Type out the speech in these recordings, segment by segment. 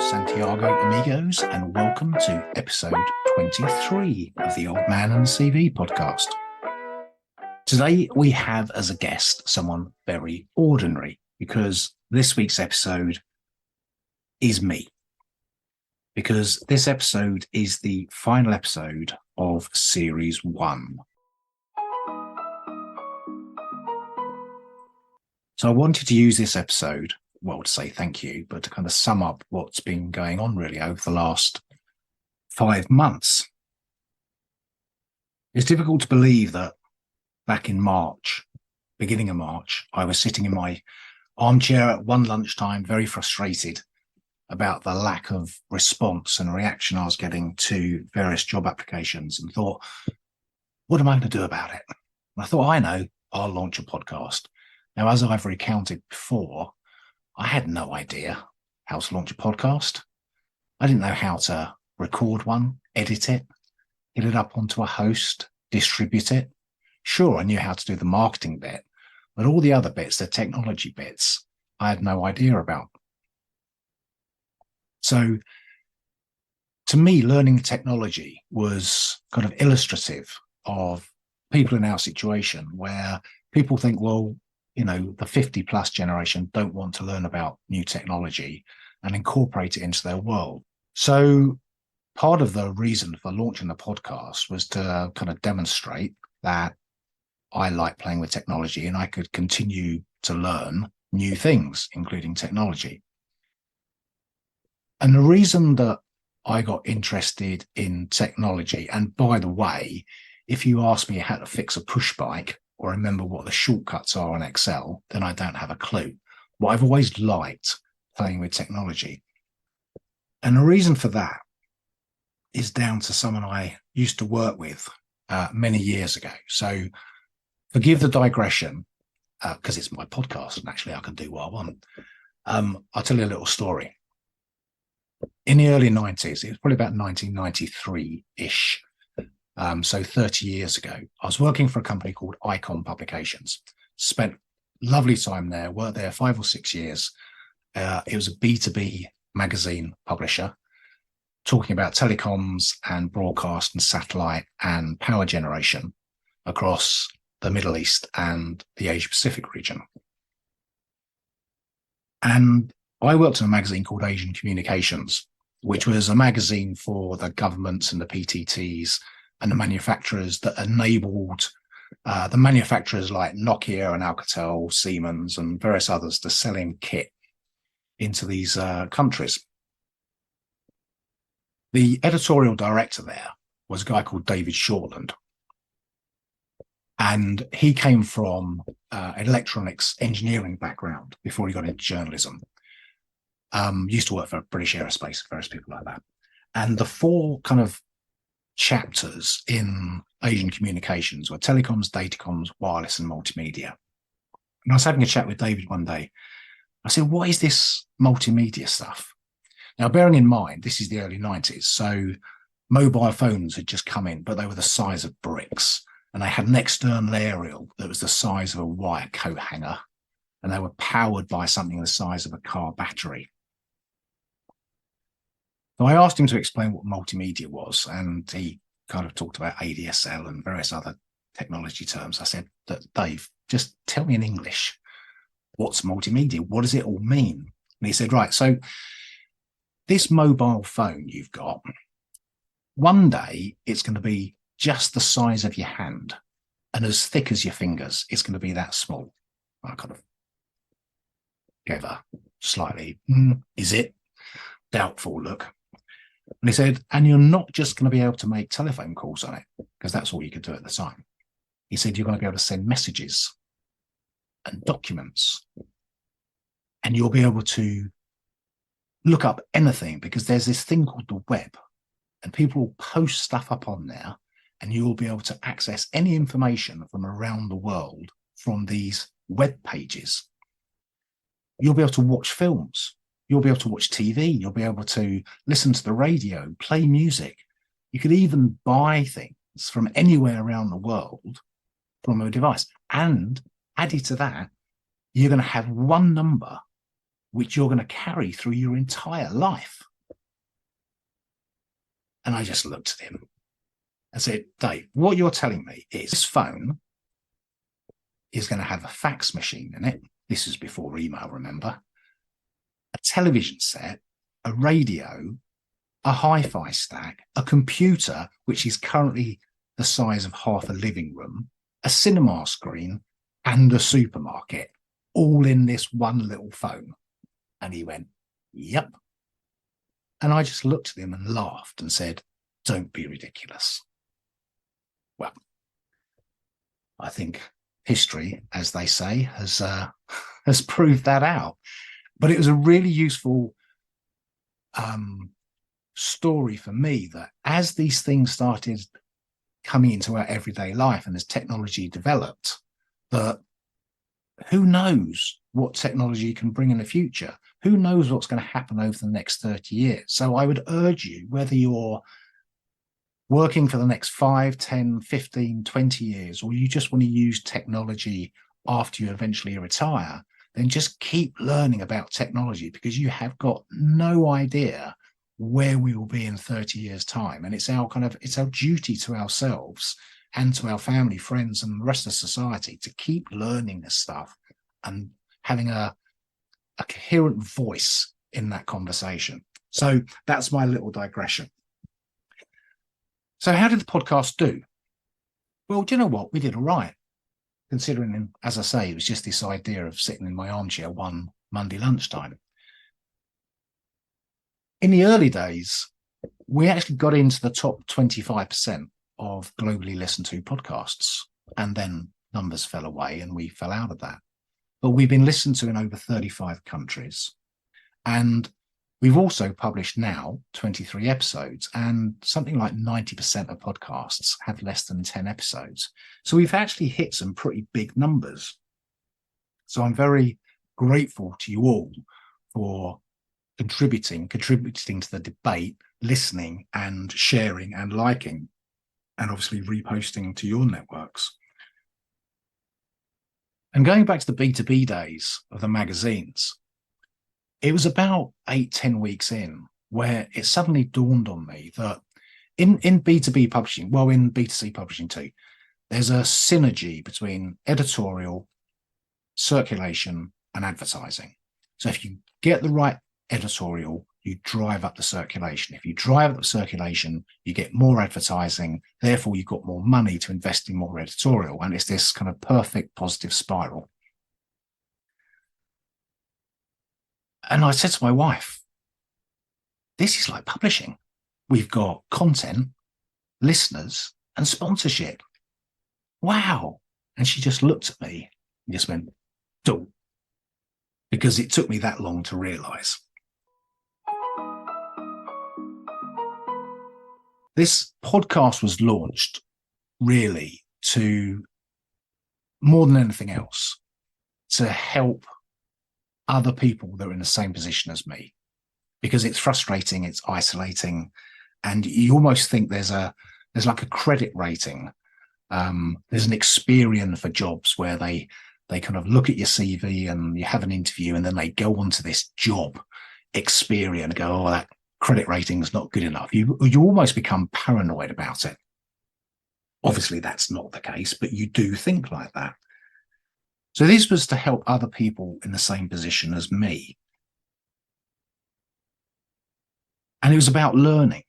Santiago, amigos, and welcome to episode 23 of the Old Man and the CV podcast. Today, we have as a guest someone very ordinary because this week's episode is me. Because this episode is the final episode of Series 1. So I wanted to use this episode, well, to say thank you, but to kind of sum up what's been going on really over the last 5 months. It's difficult to believe that back in March, beginning of March, I was sitting in my armchair at one lunchtime, very frustrated about the lack of response and reaction I was getting to various job applications and thought, what am I going to do about it? And I thought, I know, I'll launch a podcast. Now, as I've recounted before, I had no idea how to launch a podcast. I didn't know how to record one, edit it, get it up onto a host, distribute it. Sure, I knew how to do the marketing bit, but all the other bits, the technology bits, I had no idea about. So to me, learning technology was kind of illustrative of people in our situation where people think, well, you know, the 50 plus generation don't want to learn about new technology and incorporate it into their world. So part of the reason for launching the podcast was to kind of demonstrate that I like playing with technology and I could continue to learn new things, including technology. And the reason that I got interested in technology, and by the way, if you ask me how to fix a push bike or remember what the shortcuts are on Excel, then I don't have a clue. But I've always liked playing with technology. And the reason for that is down to someone I used to work with many years ago. So forgive the digression, because it's my podcast and actually I can do what I want. I'll tell you a little story. In the early 90s, it was probably about 1993-ish, so 30 years ago, I was working for a company called Icon Publications. Spent lovely time there, worked there 5 or 6 years. It was a B2B magazine publisher talking about telecoms and broadcast and satellite and power generation across the Middle East and the Asia Pacific region. And I worked in a magazine called Asian Communications, which was a magazine for the governments and the PTTs and the manufacturers that enabled the manufacturers like Nokia and Alcatel, Siemens and various others to sell in kit into these countries. The editorial director there was a guy called David Shortland. And he came from an electronics engineering background before he got into journalism. Used to work for British Aerospace, various people like that. And the 4 kind of chapters in Asian Communications were telecoms, datacomms, wireless, and multimedia. And I was having a chat with David one day. I said, what is this multimedia stuff? Now, bearing in mind, this is the early 90s, so mobile phones had just come in, but they were the size of bricks. And they had an external aerial that was the size of a wire coat hanger. And they were powered by something the size of a car battery. So I asked him to explain what multimedia was, and he kind of talked about ADSL and various other technology terms. I said, Dave, just tell me in English, what's multimedia? What does it all mean? And he said, right, so this mobile phone you've got, one day it's going to be just the size of your hand and as thick as your fingers. It's going to be that small. I kind of gave a slightly, is it? Doubtful look. And he said, and you're not just going to be able to make telephone calls on it, because that's all you could do at the time. He said, you're going to be able to send messages and documents, and you'll be able to look up anything, because there's this thing called the web, and people will post stuff up on there, and you'll be able to access any information from around the world from these web pages. You'll be able to watch films. You'll be able to watch TV. You'll be able to listen to the radio, play music. You could even buy things from anywhere around the world from a device. And added to that, you're going to have one number which you're going to carry through your entire life. And I just looked at him and said, Dave, what you're telling me is this phone is going to have a fax machine in it. This was before email, remember? A television set, a radio, a hi-fi stack, a computer, which is currently the size of half a living room, a cinema screen, and a supermarket, all in this one little phone. And he went, yep. And I just looked at him and laughed and said, don't be ridiculous. Well, I think history, as they say, has proved that out. But it was a really useful story for me that as these things started coming into our everyday life and as technology developed, that who knows what technology can bring in the future? Who knows what's going to happen over the next 30 years? So I would urge you, whether you're working for the next 5, 10, 15, 20 years, or you just want to use technology after you eventually retire, then just keep learning about technology, because you have got no idea where we will be in 30 years' time. And it's our duty to ourselves and to our family, friends, and the rest of society to keep learning this stuff and having a coherent voice in that conversation. So that's my little digression. So how did the podcast do? Well, do you know what? We did all right, considering, as I say, it was just this idea of sitting in my armchair one Monday lunchtime. In the early days, we actually got into the top 25% of globally listened to podcasts, and then numbers fell away and we fell out of that. But we've been listened to in over 35 countries. And we've also published now 23 episodes, and something like 90% of podcasts have less than 10 episodes. So we've actually hit some pretty big numbers. So I'm very grateful to you all for contributing to the debate, listening and sharing and liking, and obviously reposting to your networks. And going back to the B2B days of the magazines, it was about 8-10 weeks in where it suddenly dawned on me that in B2B publishing, well, in B2C publishing too, there's a synergy between editorial, circulation, and advertising. So if you get the right editorial, you drive up the circulation. If you drive up the circulation, you get more advertising. Therefore, you've got more money to invest in more editorial. And it's this kind of perfect positive spiral. And I said to my wife, this is like publishing. We've got content, listeners, and sponsorship. Wow. And she just looked at me and just went, "Duh," because it took me that long to realize. This podcast was launched really to, more than anything else, to help other people that are in the same position as me, because it's frustrating, it's isolating, and you almost think there's like a credit rating. There's an Experian for jobs where they kind of look at your CV and you have an interview, and then they go on to this job Experian and go, oh, that credit rating is not good enough. You almost become paranoid about it. Obviously, that's not the case, but you do think like that. So this was to help other people in the same position as me. And it was about learning,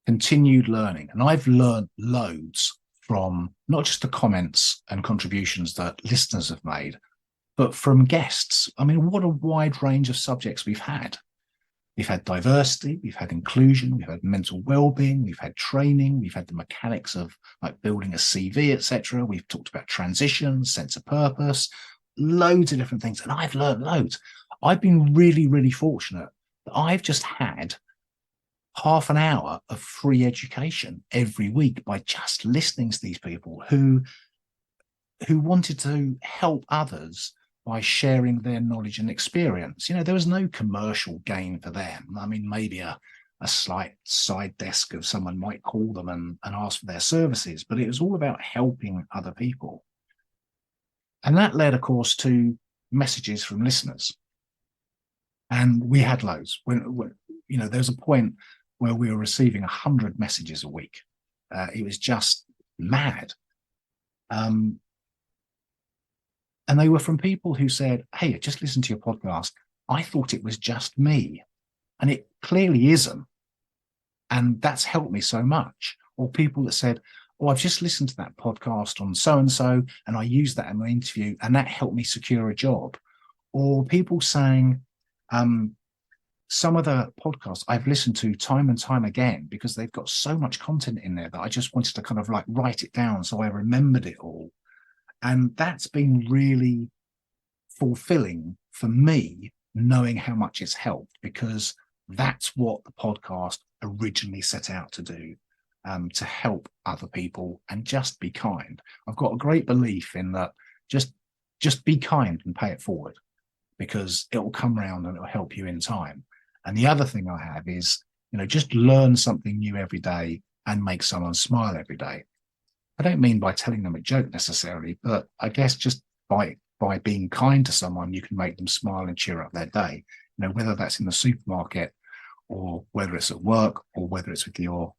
continued learning. And I've learned loads from not just the comments and contributions that listeners have made, but from guests. I mean, what a wide range of subjects we've had. We've had diversity, we've had inclusion, we've had mental well-being, we've had training, we've had the mechanics of like building a CV, etc. We've talked about transition, sense of purpose, loads of different things. And I've learned loads. I've been really, really fortunate that I've just had half an hour of free education every week by just listening to these people who wanted to help others by sharing their knowledge and experience. You know, there was no commercial gain for them. I mean, maybe a slight side desk of someone might call them and ask for their services, but it was all about helping other people. And that led, of course, to messages from listeners. And we had loads. When you know, there was a point where we were receiving 100 messages a week. It was just mad. And they were from people who said, hey, I just listened to your podcast. I thought it was just me. And it clearly isn't. And that's helped me so much. Or people that said, oh, I've just listened to that podcast on so-and-so, and I used that in my interview, and that helped me secure a job. Or people saying, some of the podcasts I've listened to time and time again because they've got so much content in there that I just wanted to kind of like write it down so I remembered it all. And that's been really fulfilling for me, knowing how much it's helped, because that's what the podcast originally set out to do, to help other people and just be kind. I've got a great belief in that. Just be kind and pay it forward, because it will come around and it will help you in time. And the other thing I have is, just learn something new every day and make someone smile every day. I don't mean by telling them a joke necessarily, but I guess just by being kind to someone, you can make them smile and cheer up their day. Whether that's in the supermarket, or whether it's at work, or whether it's with your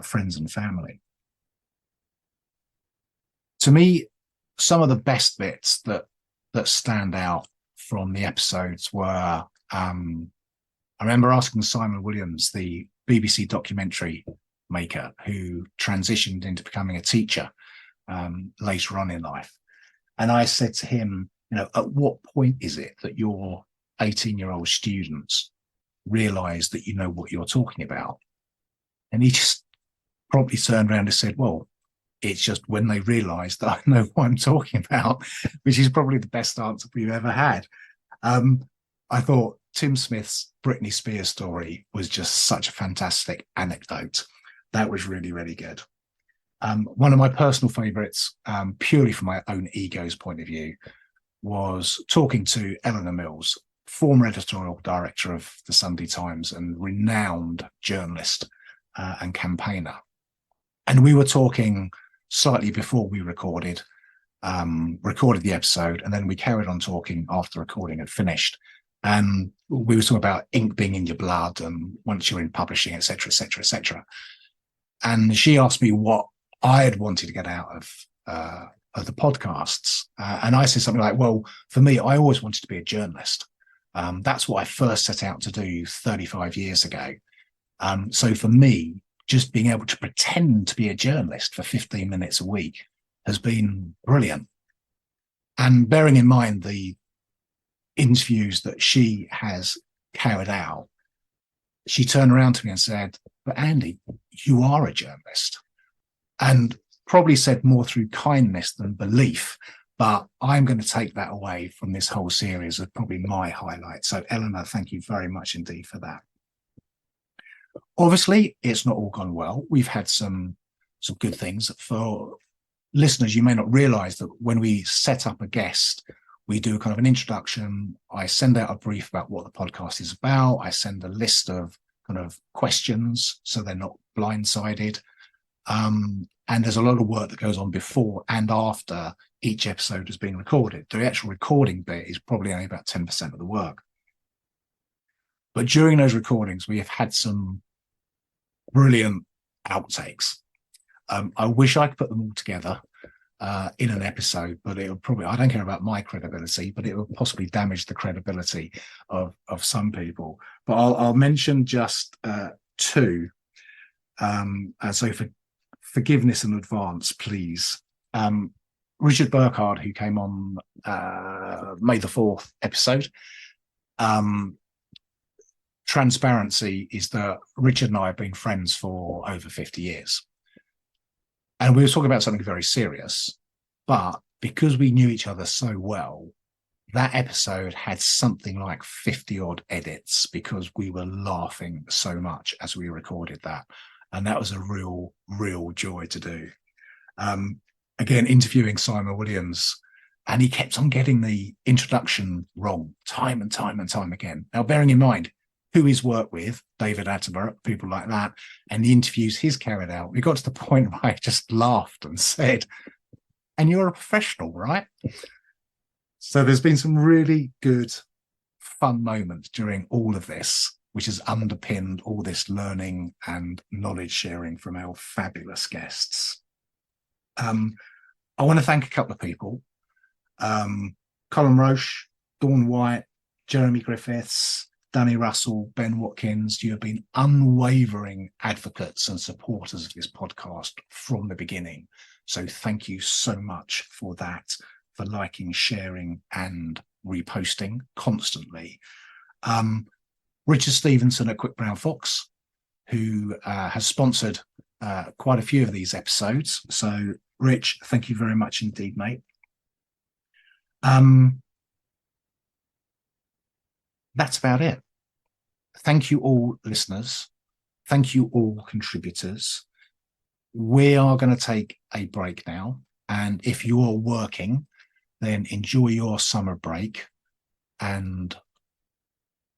friends and family. To me, some of the best bits that stand out from the episodes were, I remember asking Simon Williams, the BBC documentary maker who transitioned into becoming a teacher later on in life. And I said to him, at what point is it that your 18-year-old students realize that you know what you're talking about? And he just promptly turned around and said, well, it's just when they realize that I know what I'm talking about, which is probably the best answer we've ever had. I thought Tim Smith's Britney Spears story was just such a fantastic anecdote. That was really, really good. One of my personal favorites, purely from my own ego's point of view, was talking to Eleanor Mills, former editorial director of the Sunday Times and renowned journalist and campaigner. And we were talking slightly before we recorded the episode, and then we carried on talking after recording had finished. And we were talking about ink being in your blood, and once you're in publishing, et cetera, et cetera, et cetera. And she asked me what I had wanted to get out of the podcasts. And I said something like, well, for me, I always wanted to be a journalist. That's what I first set out to do 35 years ago. So for me, just being able to pretend to be a journalist for 15 minutes a week has been brilliant. And bearing in mind the interviews that she has carried out, she turned around to me and said, but Andy, you are a journalist. And probably said more through kindness than belief, but I'm going to take that away from this whole series as probably my highlight. So Eleanor, thank you very much indeed for that. Obviously, it's not all gone well. We've had some good things. For listeners, you may not realize that when we set up a guest, we do kind of an introduction. I send out a brief about what the podcast is about. I send a list of kind of questions so they're not blindsided. And there's a lot of work that goes on before and after each episode has been recorded. The actual recording bit is probably only about 10% of the work. But during those recordings, we have had some brilliant outtakes. I wish I could put them all together in an episode, but it would probably, I don't care about my credibility, but it would possibly damage the credibility of some people. But I'll mention just two. So for forgiveness in advance, please. Richard Burkhardt, who came on May the 4th episode. Transparency is that Richard and I have been friends for over 50 years. And we were talking about something very serious, but because we knew each other so well, that episode had something like 50 odd edits because we were laughing so much as we recorded that. And that was a real joy to do. Again, interviewing Simon Williams, and he kept on getting the introduction wrong time and time and time again. Now, bearing in mind who he's worked with, David Attenborough, people like that, and the interviews he's carried out, we got to the point where I just laughed and said, and you're a professional, right? So there's been some really good, fun moments during all of this. which has underpinned all this learning and knowledge sharing from our fabulous guests. I want to thank a couple of people. Colin Roche, Dawn White, Jeremy Griffiths, Danny Russell, Ben Watkins. You have been unwavering advocates and supporters of this podcast from the beginning. So thank you so much for that, for liking, sharing, and reposting constantly. Richard Stevenson at Quick Brown Fox, who has sponsored quite a few of these episodes. So, Rich, thank you very much indeed, mate. That's about it. Thank you all, listeners. Thank you all, contributors. We are going to take a break now. And if you're working, then enjoy your summer break and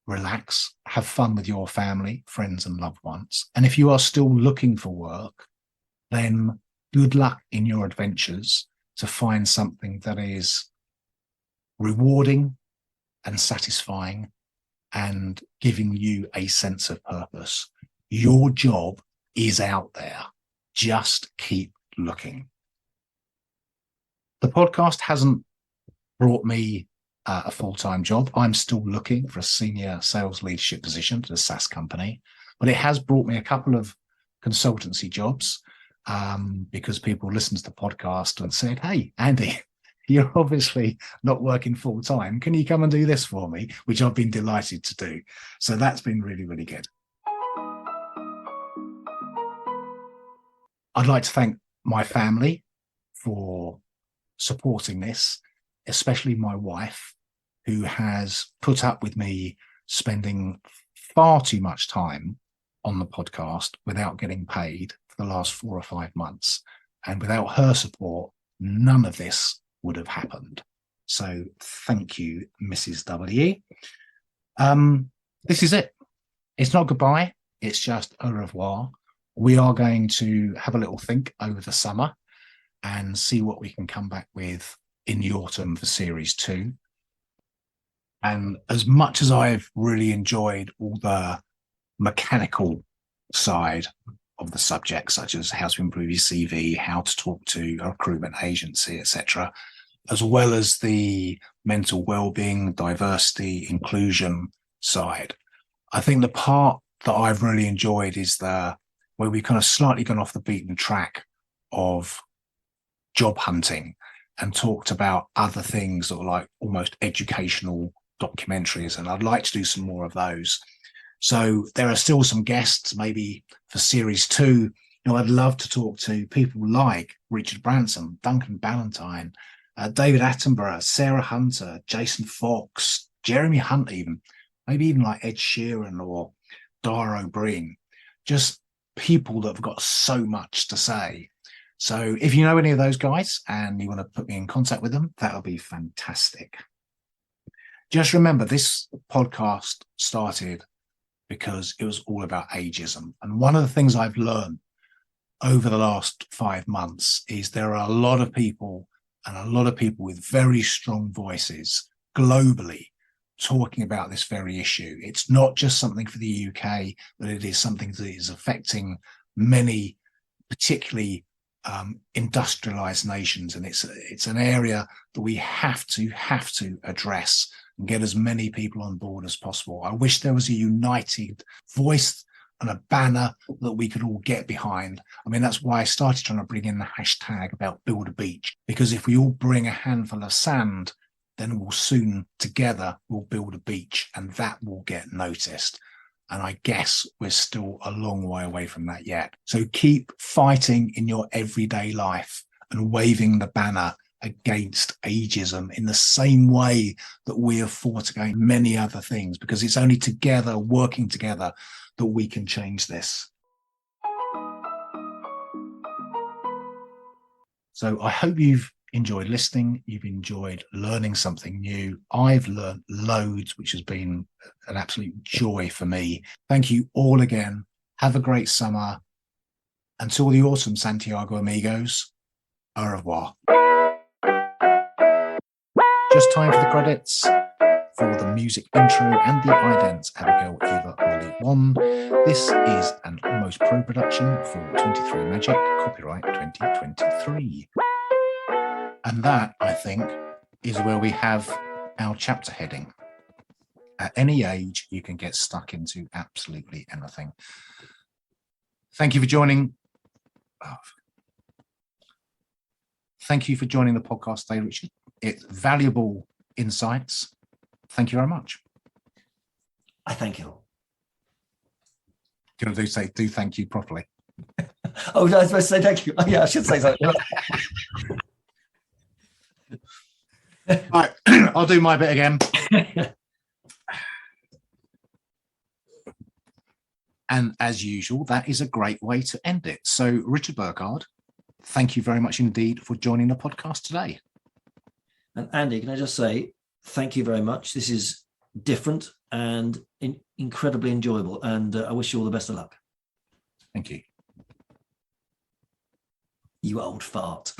relax, have fun with your family, friends, and loved ones. And if you are still looking for work, then good luck in your adventures to find something that is rewarding and satisfying and giving you a sense of purpose. Your job is out there. Just keep looking. The podcast hasn't brought me a full-time job. I'm still looking for a senior sales leadership position at a SaaS company, but it has brought me a couple of consultancy jobs because people listened to the podcast and said, "Hey, Andy, you're obviously not working full-time. Can you come and do this for me?" Which I've been delighted to do. So that's been really, really good. I'd like to thank my family for supporting this, especially my wife, who has put up with me spending far too much time on the podcast without getting paid for the last 4 or 5 months. And without her support, none of this would have happened. So thank you, Mrs. W. This is it. It's not goodbye. It's just au revoir. We are going to have a little think over the summer and see what we can come back with in the autumn for series 2. And as much as I've really enjoyed all the mechanical side of the subject, such as how to improve your CV, how to talk to a recruitment agency, etc., as well as the mental well-being, diversity, inclusion side, I think the part that I've really enjoyed is where we've kind of slightly gone off the beaten track of job hunting and talked about other things that are like almost educational documentaries. And I'd like to do some more of those. So there are still some guests, maybe for series 2. I'd love to talk to people like Richard Branson, Duncan Ballantyne, David Attenborough, Sarah Hunter, Jason Fox, Jeremy Hunt, maybe even like Ed Sheeran or Dara O'Brien. Just people that have got so much to say. So if you know any of those guys and you want to put me in contact with them, that'll be fantastic. Just remember, this podcast started because it was all about ageism. And one of the things I've learned over the last 5 months is there are a lot of people with very strong voices globally talking about this very issue. It's not just something for the UK, but it is something that is affecting many, particularly industrialized nations. And it's an area that we have to address and get as many people on board as possible. I wish there was a united voice and a banner that we could all get behind. I mean, that's why I started trying to bring in the hashtag about Build a Beach, because if we all bring a handful of sand, then we'll soon together we'll build a beach, and that will get noticed. And I guess we're still a long way away from that yet. So keep fighting in your everyday life and waving the banner against ageism in the same way that we have fought against many other things, because it's only together, working together, that we can change this. So I hope you've enjoyed listening. You've enjoyed learning something new. I've learned loads, which has been an absolute joy for me. Thank you all again. Have a great summer. Until the autumn, Santiago amigos. Au revoir. just time for the credits. For the music intro and the idents, Abigail, Eva, Molly, One. This is an Almost Pro production for 23 Magic, copyright 2023. And that, I think, is where we have our chapter heading. At any age, you can get stuck into absolutely anything. Thank you for joining. Thank you for joining the podcast today, Richard. It's valuable insights. Thank you very much. I thank you. Do you want to do thank you properly? Oh, I was supposed to say thank you. Oh, yeah, I should say something. Right, I'll do my bit again. And as usual, that is a great way to end it. So, Richard Burkhardt, thank you very much indeed for joining the podcast today. And Andy, can I just say thank you very much. This is different and incredibly enjoyable. And I wish you all the best of luck. Thank you. You old fart.